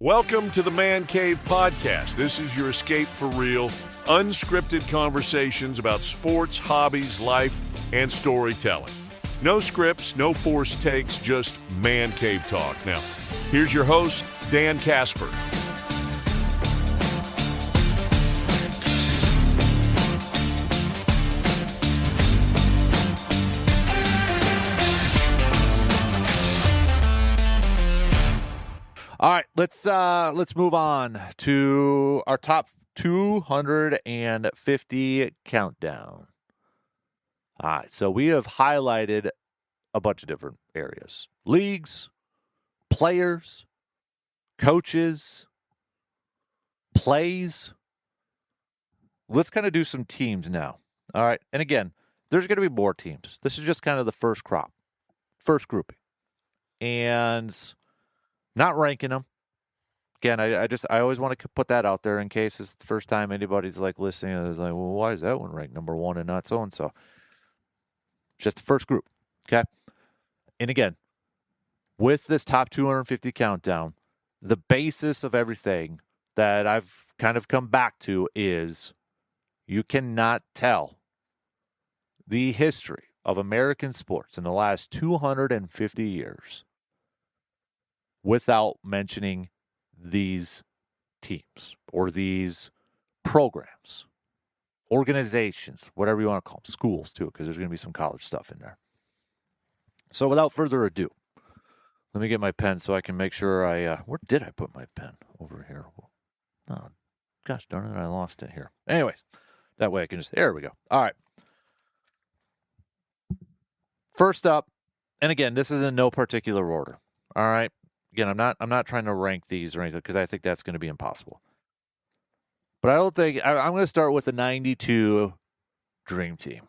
Welcome to the Man Cave Podcast. This is your escape for real, unscripted conversations about sports, hobbies, life, and storytelling. No scripts, no forced takes, just Man Cave talk. Now, here's your host, Dan Casper. All right, let's move on to our top 250 countdown. All right, so we have highlighted a bunch of different areas: leagues, players, coaches, plays. Let's kind of do some teams now. All right, and again, there's going to be more teams. This is just kind of the first crop, first grouping, and not ranking them. Again, I always want to put that out there in case it's the first time anybody's like listening and is like, well, why is that one ranked number one and not so and so? Just the first group, okay? And again, with this top 250 countdown, the basis of everything that I've kind of come back to is you cannot tell the history of American sports in the last 250 years without mentioning these teams or these programs, organizations, whatever you want to call them, schools too, because there's going to be some college stuff in there. So without further ado, let me get my pen so I can make sure where did I put my pen? Over here. Oh, gosh darn it, I lost it here. Anyways, that way I can just, there we go. All right. First up, and again, this is in no particular order. All right. Again, I'm not trying to rank these or anything because I think that's going to be impossible. But I don't think I'm going to start with the 92 Dream Team.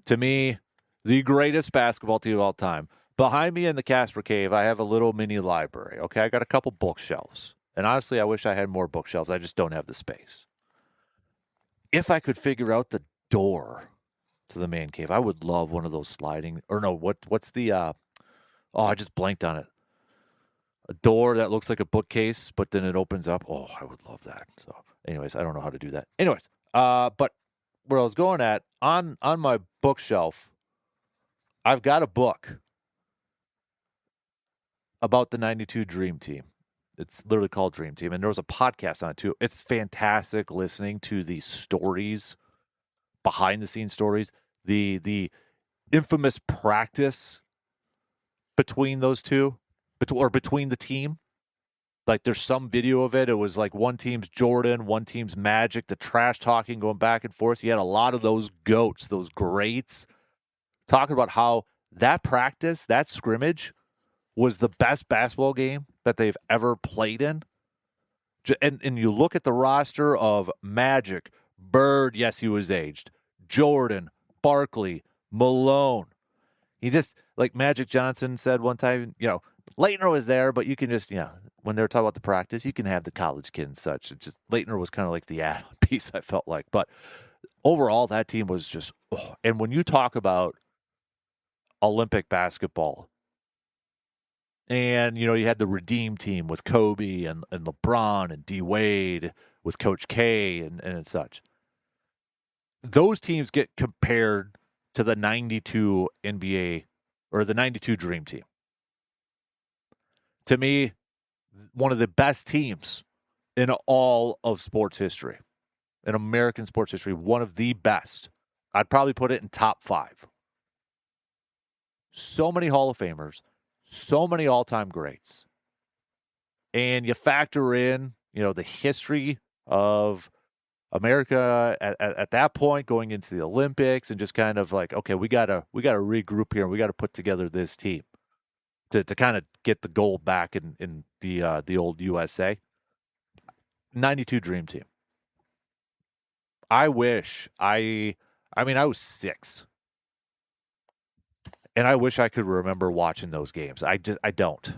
To me, the greatest basketball team of all time. Behind me in the Casper Cave, I have a little mini library. Okay, I got a couple bookshelves. And honestly, I wish I had more bookshelves. I just don't have the space. If I could figure out the door to the man cave, I would love one of those sliding, or no, what's the, I just blanked on it. A door that looks like a bookcase, but then it opens up. Oh, I would love that. So anyways, I don't know how to do that. Anyways, but where I was going at, on my bookshelf, I've got a book about the 92 Dream Team. It's literally called Dream Team, and there was a podcast on it too. It's fantastic listening to the stories, behind-the-scenes stories, the infamous practice between those two, or between the team. Like there's some video of it. It was like one team's Jordan, one team's Magic, the trash talking going back and forth. You had a lot of those goats, those greats, talking about how that practice, that scrimmage, was the best basketball game that they've ever played in. And you look at the roster of Magic, Bird, yes, he was aged, Jordan, Barkley, Malone. He just, like Magic Johnson said one time, Leitner was there, but you can just, when they were talking about the practice, you can have the college kid and such. It just, Leitner was kind of like the add-on piece, I felt like. But overall, that team was just, and when you talk about Olympic basketball, and, you had the Redeem team with Kobe and LeBron and D. Wade with Coach K and such. Those teams get compared to the 92 NBA or the 92 Dream Team. To me, one of the best teams in all of sports history, in American sports history, one of the best. I'd probably put it in top 5. So many Hall of Famers, so many all-time greats. And you factor in, the history of America at that point going into the Olympics and just kind of like, okay, we gotta regroup here and we gotta put together this team to kind of get the gold back in the old USA. 92 Dream Team. I wish I was 6. And I wish I could remember watching those games. I don't.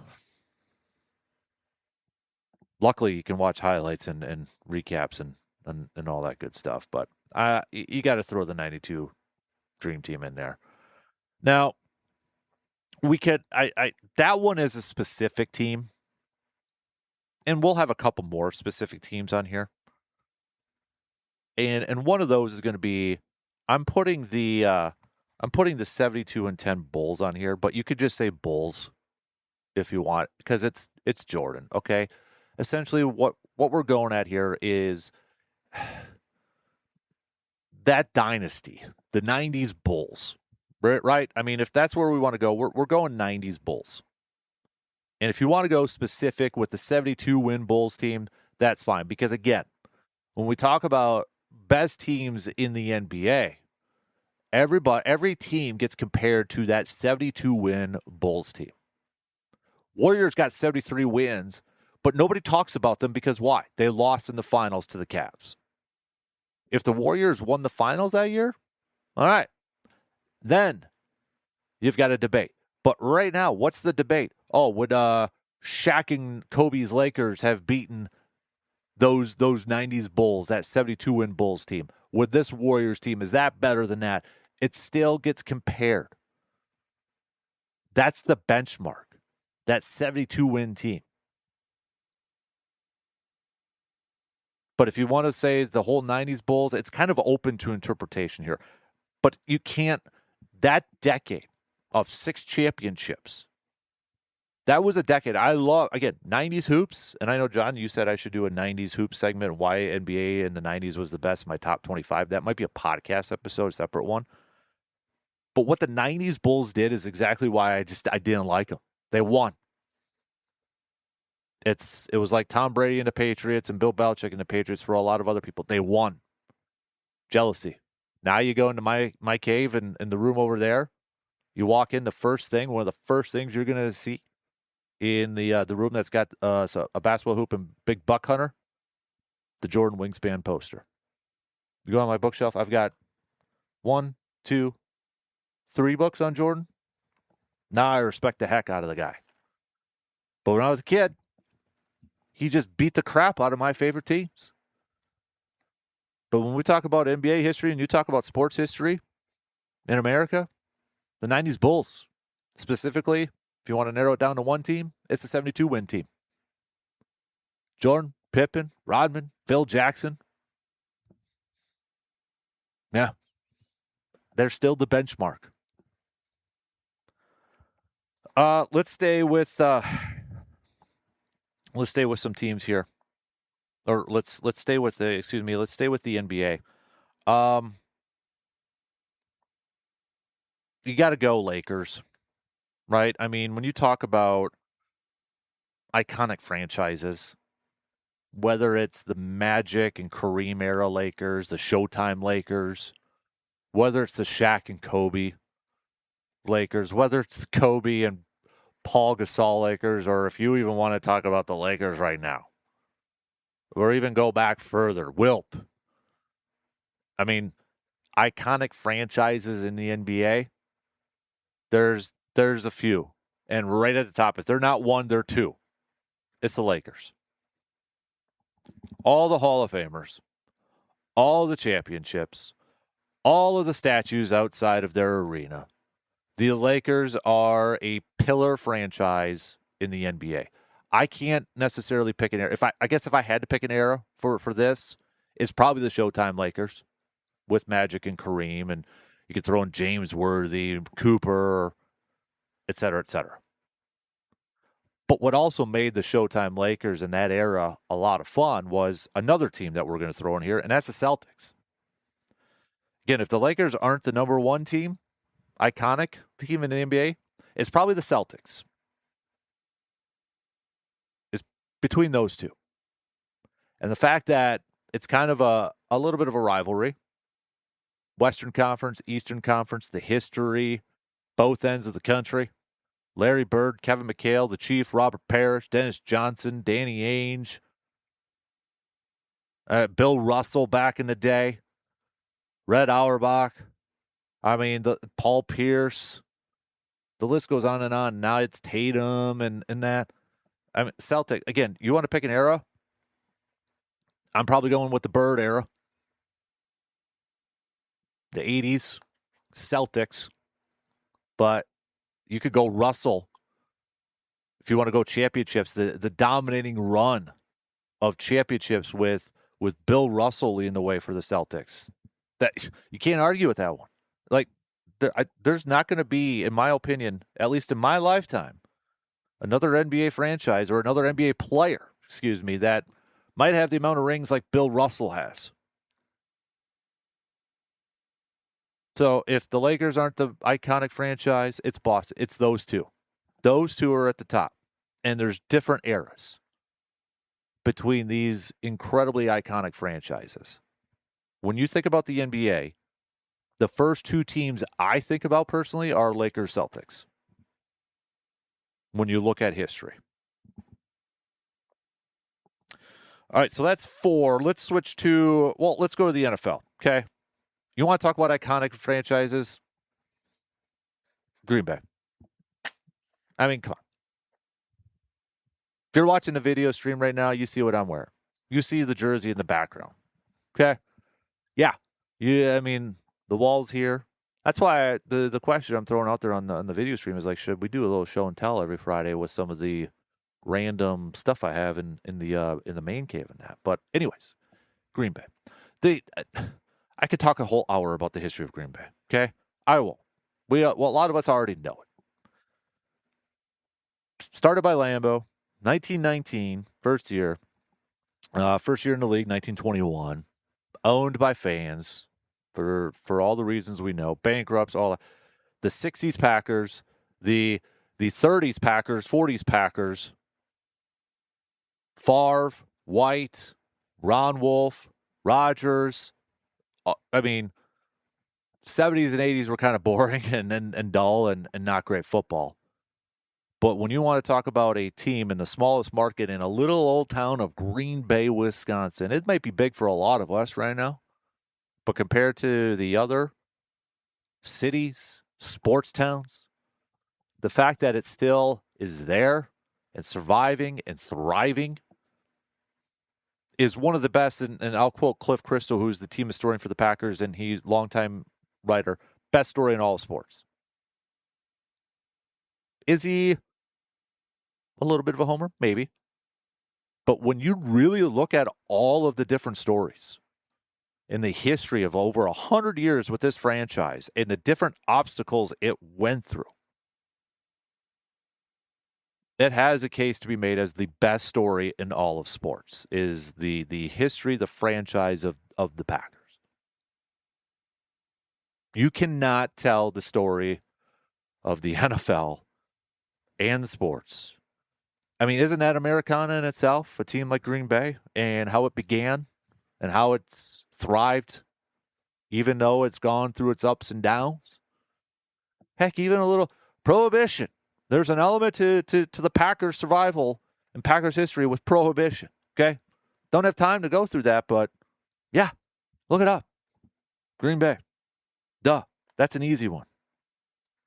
Luckily, you can watch highlights and recaps and all that good stuff. But you got to throw the 92 Dream Team in there. Now, we could that one is a specific team and we'll have a couple more specific teams on here. And one of those is going to be, I'm putting the 72-10 Bulls on here, but you could just say Bulls if you want, because it's Jordan. Okay, essentially what we're going at here is that dynasty, the 90s Bulls, right? I mean, if that's where we want to go, we're going 90s Bulls. And if you want to go specific with the 72-win Bulls team, that's fine. Because, again, when we talk about best teams in the NBA, every team gets compared to that 72-win Bulls team. Warriors got 73 wins, but nobody talks about them because why? They lost in the finals to the Cavs. If the Warriors won the finals that year, all right, then you've got a debate. But right now, what's the debate? Oh, would Shaq and Kobe's Lakers have beaten those 90s Bulls, that 72-win Bulls team? Would this Warriors team, is that better than that? It still gets compared. That's the benchmark, that 72-win team. But if you want to say the whole 90s Bulls, it's kind of open to interpretation here. But you can't, that decade of 6 championships, that was a decade. I love, again, 90s hoops. And I know, John, you said I should do a 90s hoops segment, why NBA in the 90s was the best, my top 25. That might be a podcast episode, a separate one. But what the 90s Bulls did is exactly why I didn't like them. They won. It was like Tom Brady and the Patriots and Bill Belichick and the Patriots for a lot of other people. They won. Jealousy. Now you go into my cave and in the room over there, you walk in, one of the first things you're going to see in the room that's got a basketball hoop and big buck hunter, the Jordan Wingspan poster. You go on my bookshelf, I've got 1, 2, 3 books on Jordan. Now I respect the heck out of the guy. But when I was a kid, he just beat the crap out of my favorite teams. But when we talk about NBA history and you talk about sports history in America, the 90s Bulls, specifically, if you want to narrow it down to one team, it's a 72-win team. Jordan, Pippen, Rodman, Phil Jackson. Yeah. They're still the benchmark. Let's stay with some teams here. Or let's stay with the NBA. You got to go Lakers, right? I mean, when you talk about iconic franchises, whether it's the Magic and Kareem era Lakers, the Showtime Lakers, whether it's the Shaq and Kobe Lakers, whether it's the Kobe and Paul Gasol Lakers, or if you even want to talk about the Lakers right now, or even go back further, Wilt. I mean, iconic franchises in the NBA, there's a few. And right at the top, if they're not one, they're two. It's the Lakers. All the Hall of Famers, all the championships, all of the statues outside of their arena. The Lakers are a pillar franchise in the NBA. I can't necessarily pick an era. I guess if I had to pick an era for this, it's probably the Showtime Lakers with Magic and Kareem, and you could throw in James Worthy, Cooper, et cetera, et cetera. But what also made the Showtime Lakers in that era a lot of fun was another team that we're going to throw in here, and that's the Celtics. Again, if the Lakers aren't the number one team, iconic team in the NBA, it's probably the Celtics. It's between those two. And the fact that it's kind of a little bit of a rivalry, Western Conference, Eastern Conference, the history, both ends of the country. Larry Bird, Kevin McHale, the Chief, Robert Parrish, Dennis Johnson, Danny Ainge, Bill Russell back in the day, Red Auerbach. I mean, Paul Pierce. The list goes on and on. Now it's Tatum and that. I mean, Celtic, again, you want to pick an era? I'm probably going with the Bird era. The 80s, Celtics. But you could go Russell if you want to go championships, the dominating run of championships with Bill Russell leading the way for the Celtics. That you can't argue with that one. Like there's not going to be, in my opinion, at least in my lifetime, another NBA franchise or another NBA player, that might have the amount of rings like Bill Russell has. So if the Lakers aren't the iconic franchise, it's Boston. It's those two. Those two are at the top. And there's different eras between these incredibly iconic franchises. When you think about the NBA, the first two teams I think about personally are Lakers Celtics. When you look at history. All right, so that's 4. Let's switch to, let's go to the NFL, okay? You want to talk about iconic franchises? Green Bay. I mean, come on. If you're watching the video stream right now, you see what I'm wearing. You see the jersey in the background, okay? Yeah, I mean, the wall's here. That's why the question I'm throwing out there on the video stream is like, should we do a little show and tell every Friday with some of the random stuff I have in the main cave and that? But anyways, Green Bay. I could talk a whole hour about the history of Green Bay. Okay, I won't. A lot of us already know it. Started by Lambeau, 1919, first year in the league, 1921. Owned by fans. For all the reasons we know, bankrupts, all the 60s Packers, the 30s Packers, 40s Packers, Favre, White, Ron Wolf, Rodgers. I mean, 70s and 80s were kind of boring and dull and not great football. But when you want to talk about a team in the smallest market in a little old town of Green Bay, Wisconsin, it might be big for a lot of us right now. But compared to the other cities, sports towns, the fact that it still is there and surviving and thriving is one of the best. And I'll quote Cliff Christo, who's the team historian for the Packers, and he's a longtime writer, best story in all of sports. Is he a little bit of a homer? Maybe. But when you really look at all of the different stories in the history of over 100 years with this franchise and the different obstacles it went through, it has a case to be made as the best story in all of sports, is the history, the franchise of the Packers. You cannot tell the story of the NFL and the sports. I mean, isn't that Americana in itself, a team like Green Bay, and how it began and how it's thrived, even though it's gone through its ups and downs? Heck, even a little prohibition. There's an element to the Packers' survival and Packers' history with prohibition, okay? Don't have time to go through that, but yeah, look it up. Green Bay. Duh. That's an easy one.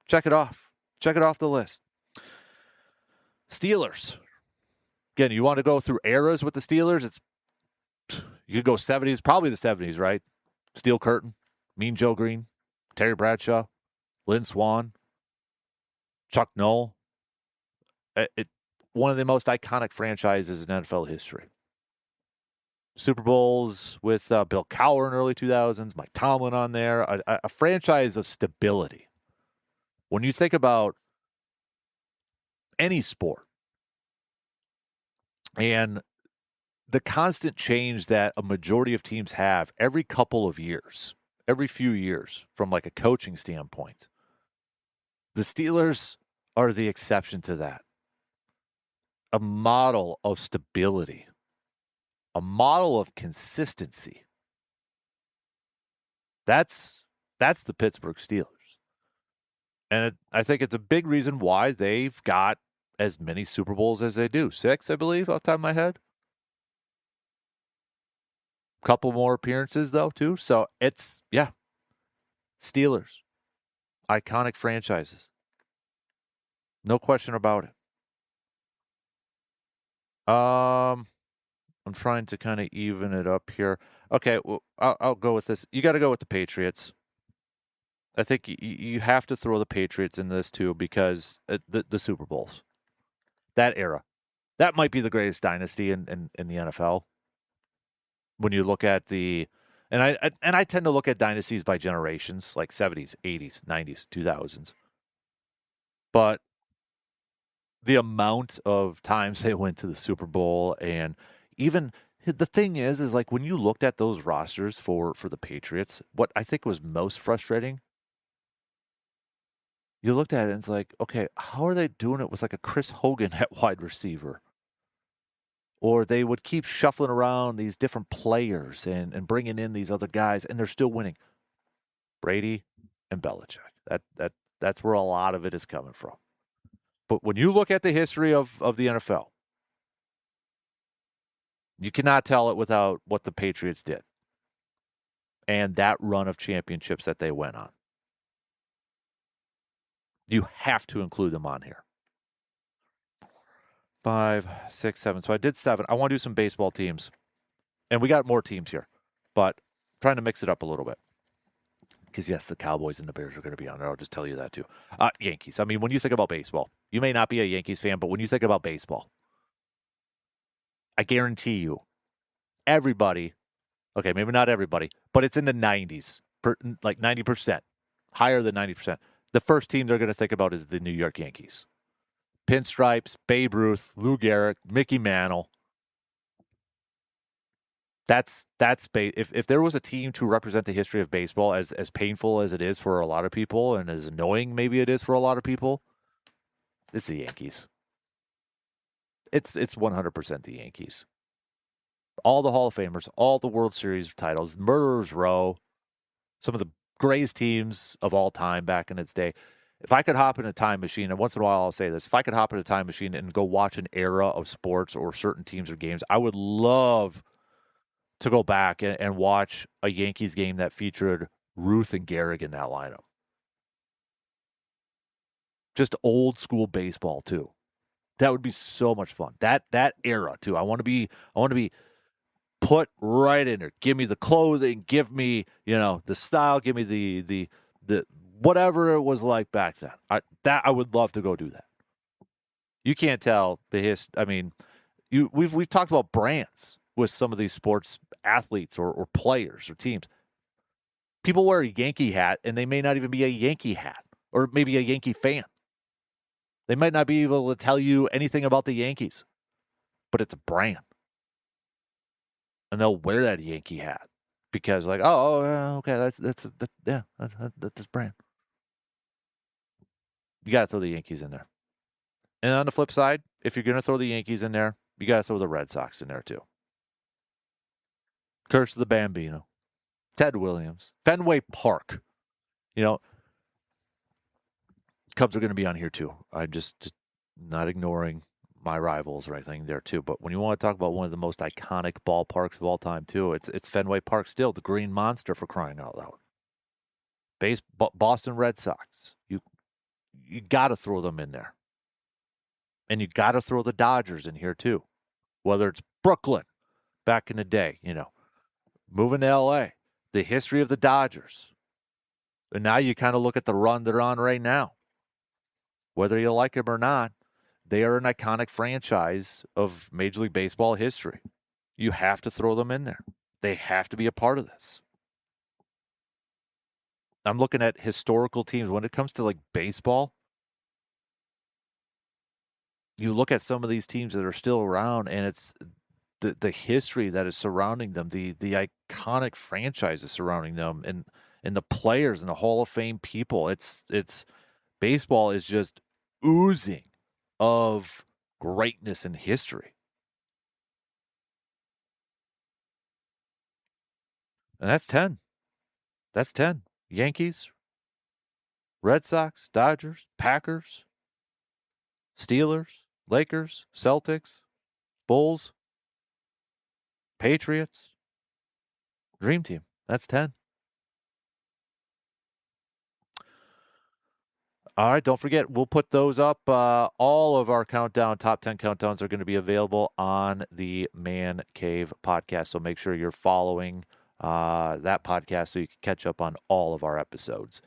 Check it off. Check it off the list. Steelers. Again, you want to go through eras with the Steelers? You could go 70s, probably the 70s, right? Steel Curtain, Mean Joe Green, Terry Bradshaw, Lynn Swann, Chuck Noll. One of the most iconic franchises in NFL history. Super Bowls with Bill Cowher in early 2000s, Mike Tomlin on there, a franchise of stability. When you think about any sport and the constant change that a majority of teams have every couple of years, every few years from like a coaching standpoint, the Steelers are the exception to that. A model of stability, a model of consistency. That's the Pittsburgh Steelers. And I think it's a big reason why they've got as many Super Bowls as they do. 6, I believe, off the top of my head. Couple more appearances, though, too. So it's, Steelers. Iconic franchises. No question about it. I'm trying to kind of even it up here. Okay, well, I'll go with this. You got to go with the Patriots. I think you have to throw the Patriots in this too because the Super Bowls, that era That might be the greatest dynasty in the NFL. When you look at and I tend to look at dynasties by generations, like 70s, 80s, 90s, 2000s. But the amount of times they went to the Super Bowl, and even the thing is like when you looked at those rosters for the Patriots, what I think was most frustrating, you looked at it and it's like, okay, how are they doing it with like a Chris Hogan at wide receiver? Or they would keep shuffling around these different players and bringing in these other guys, and they're still winning. Brady and Belichick. That's where a lot of it is coming from. But when you look at the history of the NFL, you cannot tell it without what the Patriots did and that run of championships that they went on. You have to include them on here. 5, 6, 7. So I did 7. I want to do some baseball teams. And we got more teams here, but I'm trying to mix it up a little bit. Because, yes, the Cowboys and the Bears are going to be on there. I'll just tell you that, too. Yankees. I mean, when you think about baseball, you may not be a Yankees fan, but when you think about baseball, I guarantee you, everybody, okay, maybe not everybody, but it's in the 90s, like 90%, higher than 90%. The first team they're going to think about is the New York Yankees. Pinstripes, Babe Ruth, Lou Gehrig, Mickey Mantle. That's if there was a team to represent the history of baseball, as painful as it is for a lot of people and as annoying maybe it is for a lot of people, it's the Yankees. It's 100% the Yankees. All the Hall of Famers, all the World Series titles, Murderers Row, some of the greatest teams of all time back in its day. If I could hop in a time machine, and once in a while I'll say this, if I could hop in a time machine and go watch an era of sports or certain teams or games, I would love to go back and watch a Yankees game that featured Ruth and Gehrig in that lineup. Just old school baseball too. That would be so much fun. That era too. I want to be put right in there. Give me the clothing, give me, the style, give me the whatever it was like back then. I would love to go do that. You can't tell the history. I mean, we've talked about brands with some of these sports athletes or players or teams. People wear a Yankee hat, and they may not even be a Yankee hat or maybe a Yankee fan. They might not be able to tell you anything about the Yankees, but it's a brand. And they'll wear that Yankee hat because like, okay, that's brand. You got to throw the Yankees in there. And on the flip side, if you're going to throw the Yankees in there, you got to throw the Red Sox in there too. Curse of the Bambino, Ted Williams, Fenway Park. Cubs are going to be on here too. I'm just not ignoring my rivals or anything there too. But when you want to talk about one of the most iconic ballparks of all time too, it's Fenway Park still, the Green Monster, for crying out loud. Boston Red Sox. You got to throw them in there. And you got to throw the Dodgers in here too. Whether it's Brooklyn back in the day, moving to LA, the history of the Dodgers. And now you kind of look at the run they're on right now. Whether you like them or not, they are an iconic franchise of Major League Baseball history. You have to throw them in there. They have to be a part of this. I'm looking at historical teams. When it comes to like baseball, you look at some of these teams that are still around, and it's the history that is surrounding them, the iconic franchises surrounding them, and the players and the Hall of Fame people. It's baseball is just oozing of greatness and history. And that's 10. That's 10. Yankees, Red Sox, Dodgers, Packers, Steelers, Lakers, Celtics, Bulls, Patriots, Dream Team. That's 10. All right, don't forget, we'll put those up. All of our countdown, top 10 countdowns are going to be available on the Man Cave podcast. So make sure you're following that podcast so you can catch up on all of our episodes.